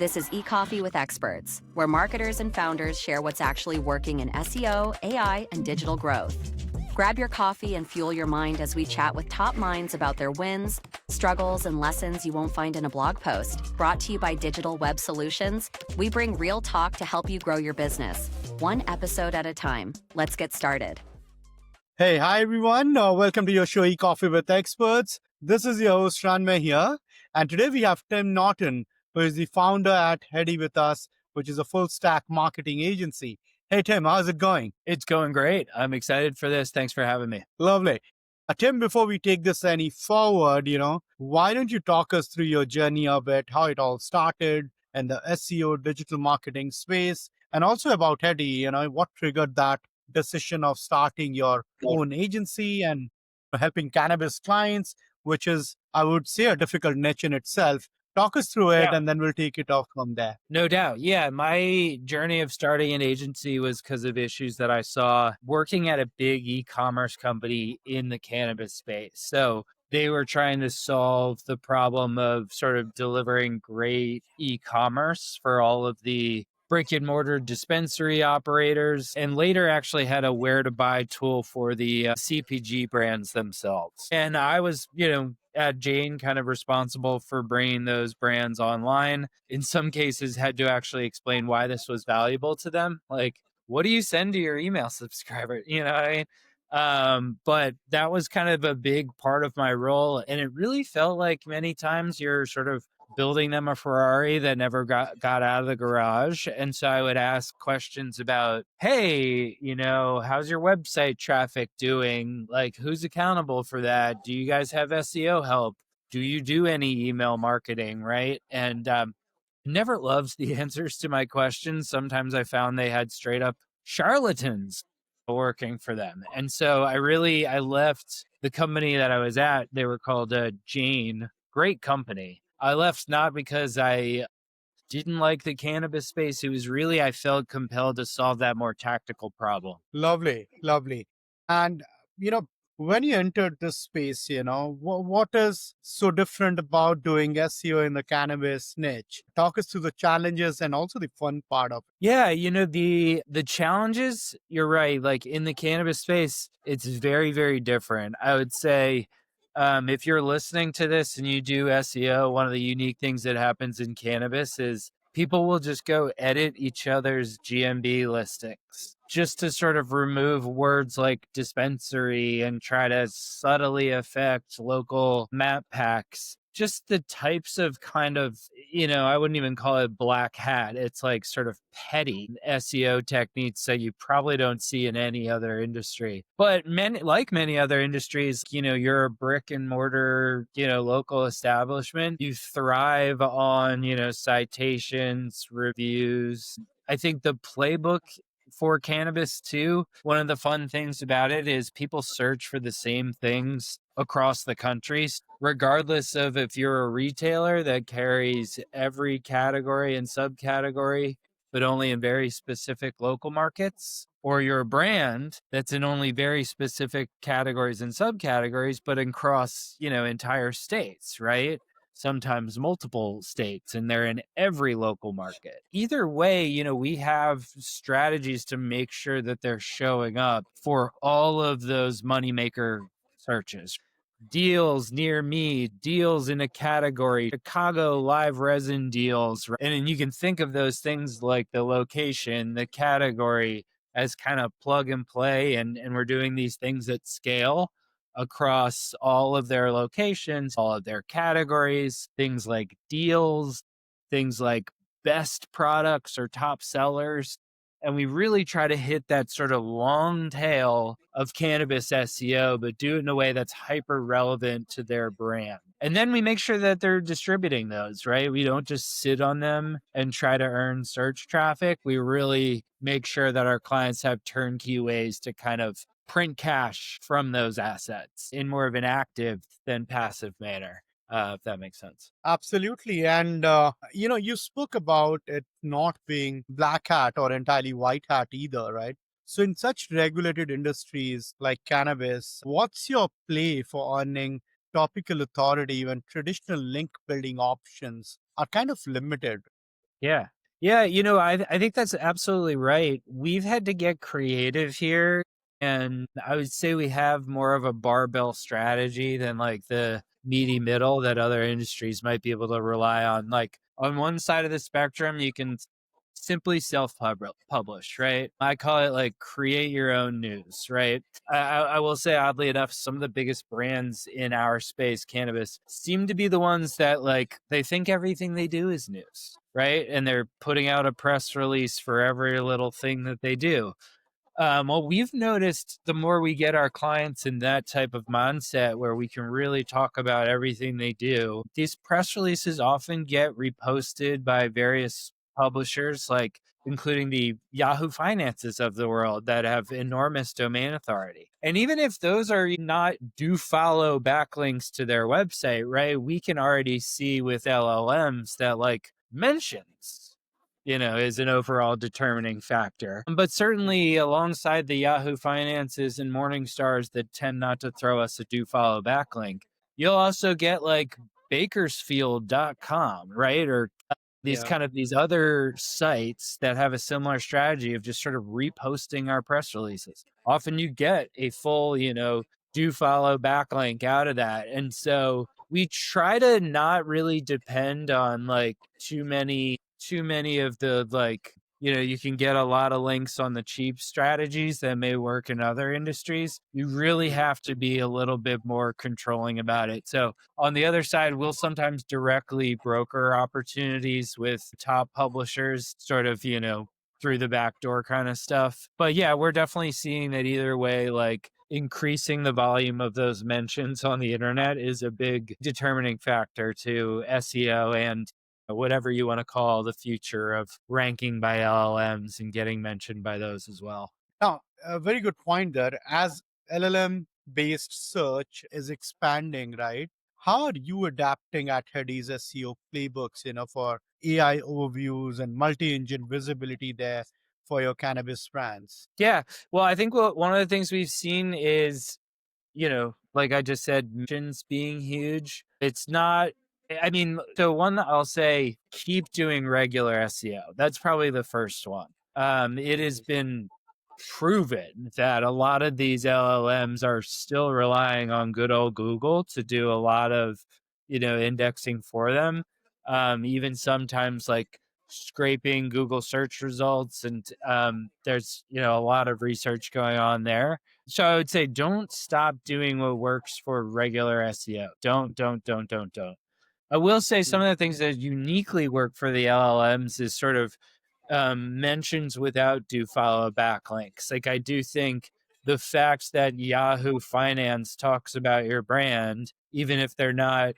This is eCoffee with Experts, where marketers and founders share what's actually working in SEO, AI, and digital growth. Grab your coffee and fuel your mind as we chat with top minds about their wins, struggles, and lessons you won't find in a blog post. Brought to you by Digital Web Solutions, we bring real talk to help you grow your business, one episode at a time. Let's get started. Hey, hi everyone. Welcome to your show, Coffee with Experts. This is your host, Ranmay here. And today we have Tim Naughton, who is the founder at Heady with us, which is a full stack marketing agency. Hey, Tim, how's it going? It's going great. I'm excited for this. Thanks for having me. Lovely. Tim, before we take this any forward, why don't you talk us through your journey a bit, how it all started and the SEO digital marketing space, and also about Heady, what triggered that decision of starting your own agency and helping cannabis clients, which is, I would say, a difficult niche in itself. Talk us through it, and then we'll take it off from there. No doubt. Yeah. My journey of starting an agency was because of issues that I saw working at a big e-commerce company in the cannabis space. So they were trying to solve the problem of sort of delivering great e-commerce for all of the brick and mortar dispensary operators, and later actually had a where to buy tool for the CPG brands themselves. And I was, at Jane, kind of responsible for bringing those brands online. In some cases, had to actually explain why this was valuable to them. Like, what do you send to your email subscriber? You know what I mean? But that was kind of a big part of my role. And it really felt like many times you're sort of building them a Ferrari that never got out of the garage. And so I would ask questions about, hey, how's your website traffic doing? Like, who's accountable for that? Do you guys have SEO help? Do you do any email marketing? Right. And never loved the answers to my questions. Sometimes I found they had straight up charlatans working for them. And so I left the company that I was at. They were called Jane, great company. I left not because I didn't like the cannabis space. It was really, I felt compelled to solve that more tactical problem. Lovely. And, when you entered this space, what is so different about doing SEO in the cannabis niche? Talk us through the challenges and also the fun part of it. Yeah, the challenges, you're right. Like in the cannabis space, it's very, very different. I would say, if you're listening to this and you do SEO, one of the unique things that happens in cannabis is people will just go edit each other's GMB listings just to sort of remove words like dispensary and try to subtly affect local map packs. Just the types of kind of, I wouldn't even call it black hat. It's like sort of petty SEO techniques that you probably don't see in any other industry. But like many other industries, you're a brick and mortar, local establishment. You thrive on, citations, reviews. I think the playbook for cannabis too, one of the fun things about it is people search for the same things across the country, regardless of if you're a retailer that carries every category and subcategory, but only in very specific local markets, or you're a brand that's in only very specific categories and subcategories, but across, entire states, right? Sometimes multiple states, and they're in every local market. Either way, we have strategies to make sure that they're showing up for all of those moneymaker searches. Deals near me, deals in a category, Chicago live resin deals. And then you can think of those things like the location, the category as kind of plug and play. And we're doing these things at scale across all of their locations, all of their categories, things like deals, things like best products or top sellers. And we really try to hit that sort of long tail of cannabis SEO, but do it in a way that's hyper relevant to their brand. And then we make sure that they're distributing those, right? We don't just sit on them and try to earn search traffic. We really make sure that our clients have turnkey ways to kind of print cash from those assets in more of an active than passive manner. If that makes sense. Absolutely. And, you spoke about it not being black hat or entirely white hat either, right? So in such regulated industries like cannabis, what's your play for earning topical authority when traditional link building options are kind of limited? Yeah. Yeah. I think that's absolutely right. We've had to get creative here. And I would say we have more of a barbell strategy than like the meaty middle that other industries might be able to rely on. Like on one side of the spectrum, you can simply self publish, right? I call it like create your own news, right? I will say, oddly enough, some of the biggest brands in our space, cannabis, seem to be the ones that like they think everything they do is news, right? And they're putting out a press release for every little thing that they do. Well, we've noticed the more we get our clients in that type of mindset where we can really talk about everything they do, these press releases often get reposted by various publishers, like including the Yahoo Finances of the world that have enormous domain authority. And even if those are not do follow backlinks to their website, right? We can already see with LLMs that like mentions is an overall determining factor. But certainly alongside the Yahoo Finances and Morningstars that tend not to throw us a do follow backlink, you'll also get like Bakersfield.com, right? Or Yeah. these other sites that have a similar strategy of just sort of reposting our press releases. Often you get a full, do follow backlink out of that. And so we try to not really depend on like too many of the like, you can get a lot of links on the cheap strategies that may work in other industries. You really have to be a little bit more controlling about it. So on the other side, we'll sometimes directly broker opportunities with top publishers, sort of, through the back door kind of stuff. But yeah, we're definitely seeing that either way, like increasing the volume of those mentions on the internet is a big determining factor to SEO and whatever you want to call the future of ranking by LLMs and getting mentioned by those as well. Now, a very good point there. As LLM based search is expanding, right? How are you adapting at Heady's SEO playbooks, for AI overviews and multi engine visibility there for your cannabis brands? Yeah. Well, I think one of the things we've seen is like I just said, mentions being huge. It's not, I mean, so one that I'll say, keep doing regular SEO. That's probably the first one. It has been proven that a lot of these LLMs are still relying on good old Google to do a lot of, indexing for them. Even sometimes like scraping Google search results. And there's, a lot of research going on there. So I would say don't stop doing what works for regular SEO. Don't. I will say some of the things that uniquely work for the LLMs is sort of mentions without do follow backlinks. Like I do think the fact that Yahoo Finance talks about your brand, even if they're not,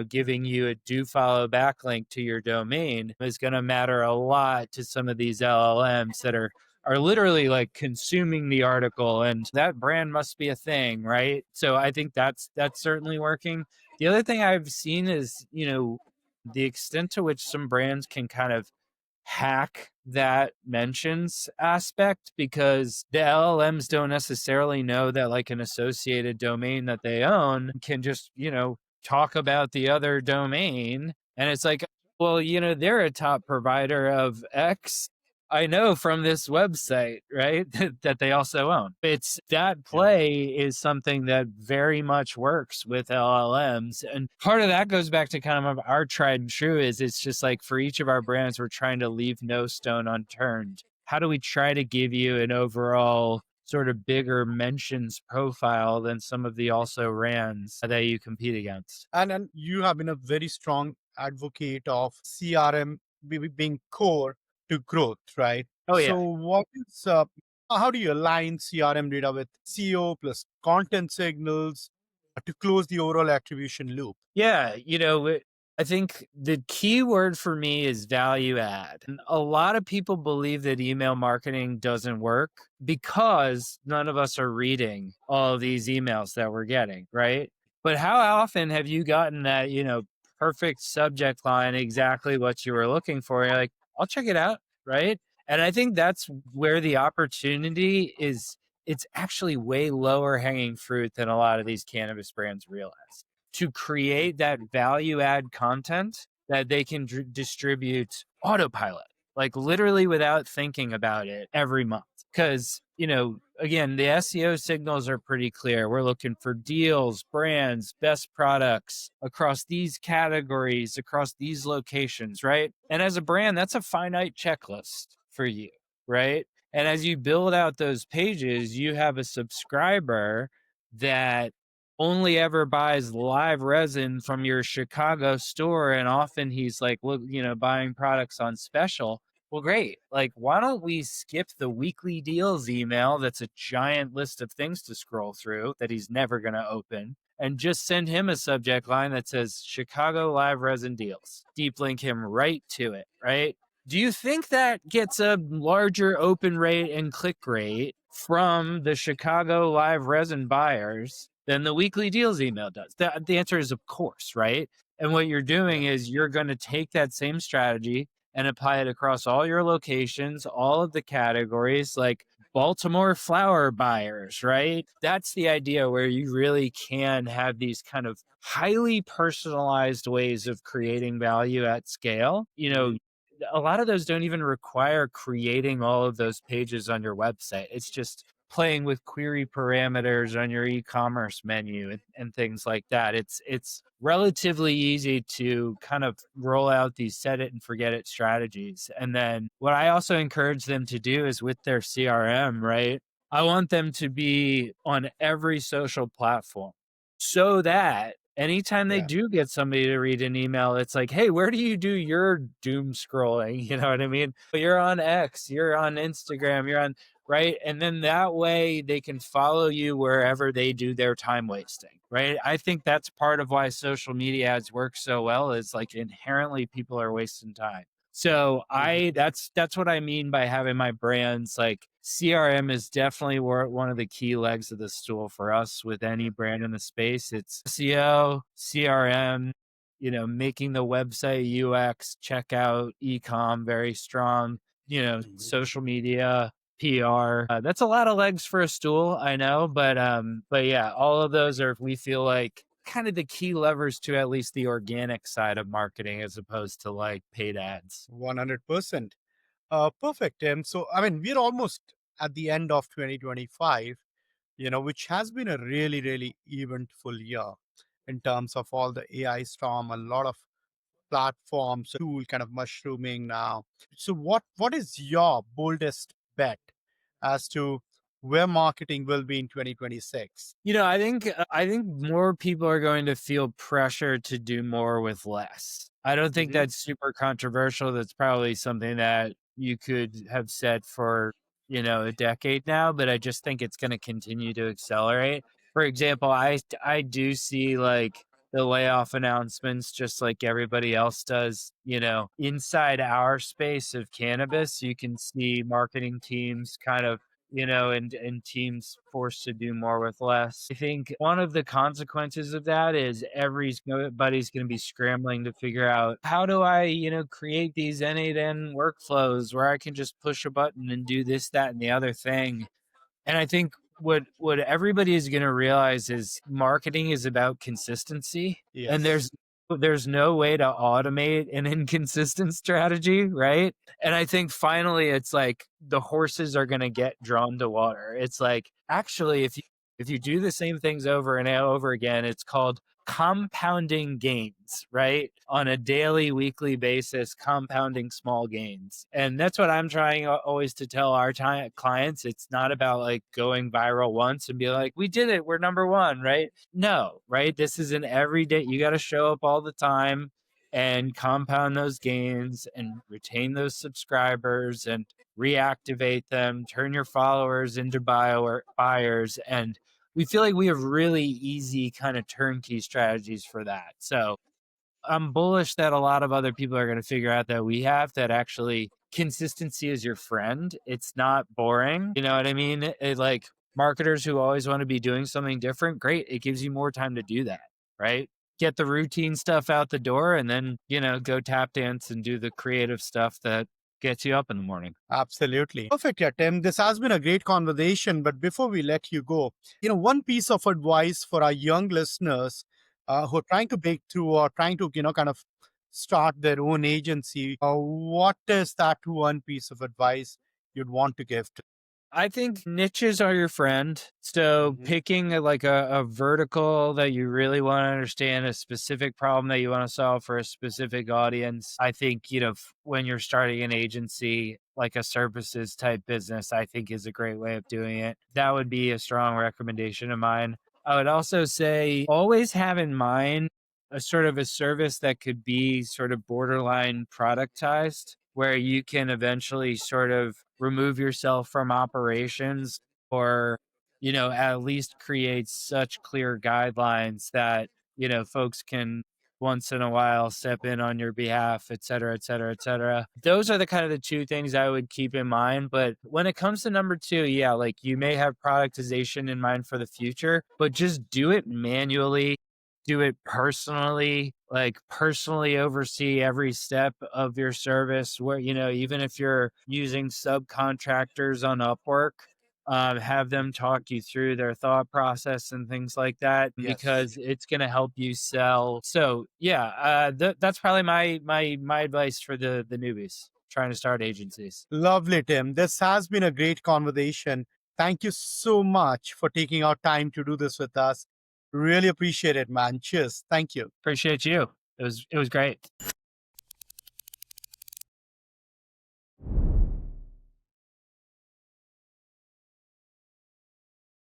giving you a do follow backlink to your domain, is going to matter a lot to some of these LLMs that are literally like consuming the article, and that brand must be a thing, right? So I think that's certainly working. The other thing I've seen is, the extent to which some brands can kind of hack that mentions aspect, because the LLMs don't necessarily know that like an associated domain that they own can just, talk about the other domain. And it's like, well, they're a top provider of X. I know from this website, right? That they also own. It's that play is something that very much works with LLMs. And part of that goes back to kind of our tried and true is it's just like for each of our brands, we're trying to leave no stone unturned. How do we try to give you an overall sort of bigger mentions profile than some of the also rans that you compete against? And you have been a very strong advocate of CRM being core to growth, right? Oh, yeah. So, how do you align CRM data with SEO plus content signals to close the overall attribution loop? Yeah, I think the key word for me is value add. And a lot of people believe that email marketing doesn't work because none of us are reading all of these emails that we're getting, right? But how often have you gotten that, perfect subject line, exactly what you were looking for? You're like, I'll check it out, right? And I think that's where the opportunity is. It's actually way lower hanging fruit than a lot of these cannabis brands realize, to create that value add content that they can distribute autopilot, like literally without thinking about it every month. Because, again, the SEO signals are pretty clear. We're looking for deals, brands, best products across these categories, across these locations, right? And as a brand, that's a finite checklist for you, right? And as you build out those pages, you have a subscriber that only ever buys live resin from your Chicago store. And often he's like, look, buying products on special. Well, great. Like, why don't we skip the weekly deals email that's a giant list of things to scroll through that he's never going to open, and just send him a subject line that says Chicago live resin deals? Deep link him right to it, right? Do you think that gets a larger open rate and click rate from the Chicago live resin buyers than the weekly deals email does? The answer is of course, right? And what you're doing is you're going to take that same strategy and apply it across all your locations, all of the categories, like Baltimore flower buyers, right? That's the idea, where you really can have these kind of highly personalized ways of creating value at scale. A lot of those don't even require creating all of those pages on your website. It's just playing with query parameters on your e-commerce menu and things like that. It's relatively easy to kind of roll out these set it and forget it strategies. And then what I also encourage them to do is with their CRM, right? I want them to be on every social platform, so that anytime they do get somebody to read an email, it's like, hey, where do you do your doom scrolling? You know what I mean? You're on X, you're on Instagram, you're on, right? And then that way they can follow you wherever they do their time wasting, right? I think that's part of why social media ads work so well, is like inherently people are wasting time. So that's what I mean by having my brands. Like, CRM is definitely one of the key legs of the stool for us with any brand in the space. It's SEO, CRM, making the website UX, checkout, ecom very strong, social media, PR. That's a lot of legs for a stool, I know, but yeah, all of those are, we feel like, kind of the key levers to at least the organic side of marketing, as opposed to like paid ads. 100%. Perfect, Tim. So, I mean, we're almost at the end of 2025, which has been a really, really eventful year in terms of all the AI storm, a lot of platforms, tool kind of mushrooming now. So, what is your boldest bet as to where marketing will be in 2026? I think more people are going to feel pressure to do more with less. I don't think that's super controversial. That's probably something that you could have said for, a decade now, but I just think it's going to continue to accelerate. For example, I do see like the layoff announcements just like everybody else does. Inside our space of cannabis, you can see marketing teams kind of, and teams forced to do more with less. I think one of the consequences of that is everybody's going to be scrambling to figure out, how do I, create these N8N workflows where I can just push a button and do this, that, and the other thing. And I think what everybody is going to realize is marketing is about consistency. And there's no way to automate an inconsistent strategy, right? And I think finally it's like the horses are going to get drawn to water. It's like, actually, if you do the same things over and over again, it's called compounding gains, right? On a daily, weekly basis, compounding small gains. And that's what I'm trying always to tell our clients. It's not about like going viral once and be like, we did it, we're number one, right? No, right? This is an everyday, you got to show up all the time and compound those gains and retain those subscribers and reactivate them, turn your followers into buyers. And we feel like we have really easy kind of turnkey strategies for that. So I'm bullish that a lot of other people are going to figure out that we have, that actually consistency is your friend. It's not boring. You know what I mean? Like marketers who always want to be doing something different, great. It gives you more time to do that, right? Get the routine stuff out the door and then, go tap dance and do the creative stuff that gets you up in the morning. Absolutely. Perfect, yeah, Tim. This has been a great conversation. But before we let you go, one piece of advice for our young listeners who are trying to break through or trying to, kind of start their own agency, what is that one piece of advice you'd want to give to? I think niches are your friend. So Mhm. picking a vertical that you really want to understand, a specific problem that you want to solve for a specific audience. I think, when you're starting an agency, like a services type business, I think is a great way of doing it. That would be a strong recommendation of mine. I would also say always have in mind a sort of a service that could be sort of borderline productized, where you can eventually sort of remove yourself from operations, or at least create such clear guidelines that folks can once in a while step in on your behalf, et cetera, et cetera, et cetera. Those are the kind of the two things I would keep in mind. But when it comes to number two, yeah, like you may have productization in mind for the future, but just do it manually, do it personally, like personally oversee every step of your service, where, even if you're using subcontractors on Upwork, have them talk you through their thought process and things like that, Yes. because it's going to help you sell. So yeah, that's probably my advice for the newbies trying to start agencies. Lovely, Tim. This has been a great conversation. Thank you so much for taking our time to do this with us. Really appreciate it, man. Cheers. Thank you. Appreciate you. It was great.